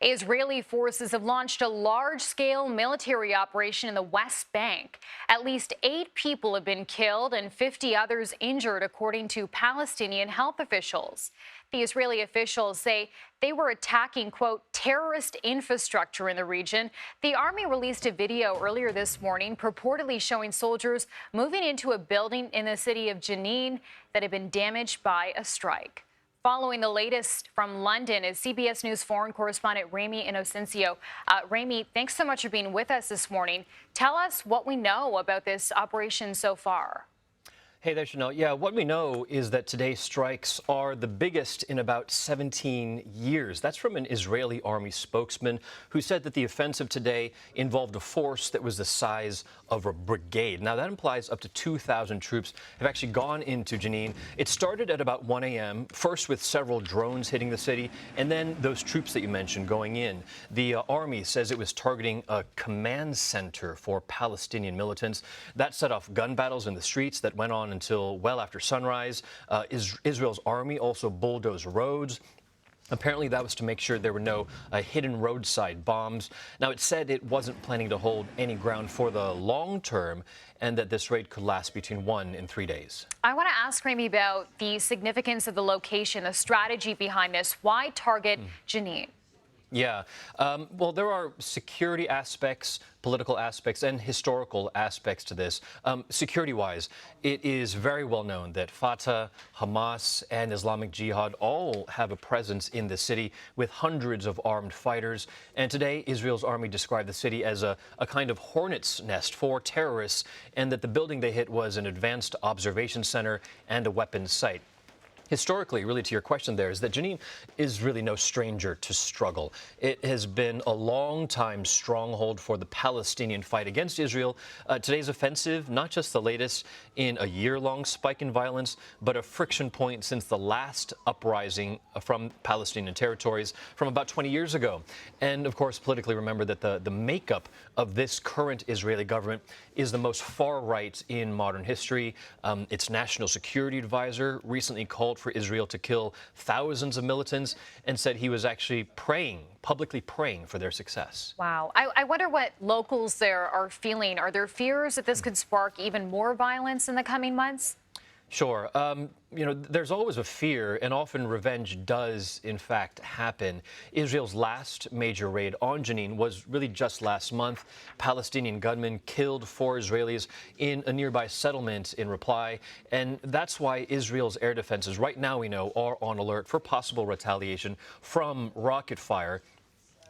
Israeli forces have launched a large-scale military operation in the West Bank. At least 8 people have been killed and 50 others injured, according to Palestinian health officials. The Israeli officials say they were attacking, quote, terrorist infrastructure in the region. The army released a video earlier this morning purportedly showing soldiers moving into a building in the city of Jenin that had been damaged by a strike. Following the latest from London is CBS News foreign correspondent Ramy Inocencio. Ramy, thanks so much for being with us this morning. Tell us what we know about this operation so far. Hey there, Chanel. Yeah, what we know is that today's strikes are the biggest in about 17 years. That's from an Israeli army spokesman who said that the offensive today involved a force that was the size of a brigade. Now, that implies up to 2,000 troops have actually gone into Jenin. It started at about 1 a.m., first with several drones hitting the city, and then those troops that you mentioned going in. The army says it was targeting a command center for Palestinian militants. That set off gun battles in the streets that went on until well after sunrise. Israel's army also bulldozed roads. Apparently, that was to make sure there were no hidden roadside bombs. Now, it said it wasn't planning to hold any ground for the long term and that this raid could last between 1 and 3 days. I want to ask Ramy about the significance of the location, the strategy behind this. Why target Jenin? Yeah, well, there are security aspects, political aspects, and historical aspects to this. Security-wise, it is very well known that Fatah, Hamas, and Islamic Jihad all have a presence in the city with hundreds of armed fighters. And today, Israel's army described the city as a kind of hornet's nest for terrorists, and that the building they hit was an advanced observation center and a weapons site. Historically, really to your question there, is that Jenin is really no stranger to struggle. It has been a long-time stronghold for the Palestinian fight against Israel. Today's offensive, not just the latest in a year-long spike in violence, but a friction point since the last uprising from Palestinian territories from about 20 years ago. And, of course, politically, remember that the makeup of this current Israeli government is the most far-right in modern history. Its national security advisor recently called for Israel to kill thousands of militants and said he was actually publicly praying for their success. Wow. I wonder what locals there are feeling. Are there fears that this could spark even more violence in the coming months? Sure. You know, there's always a fear, and often revenge does, in fact, happen. Israel's last major raid on Jenin was really just last month. Palestinian gunmen killed 4 Israelis in a nearby settlement in reply, and that's why Israel's air defenses, right now we know, are on alert for possible retaliation from rocket fire.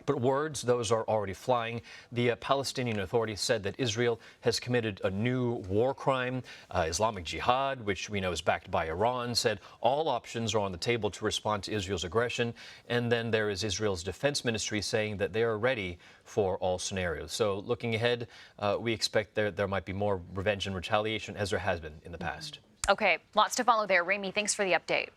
But words, those are already flying. The Palestinian Authority said that Israel has committed a new war crime. Islamic Jihad, which we know is backed by Iran, said all options are on the table to respond to Israel's aggression. And then there is Israel's defense ministry saying that they are ready for all scenarios. So looking ahead, we expect there might be more revenge and retaliation, as there has been in the past. Okay, lots to follow there. Ramy, thanks for the update.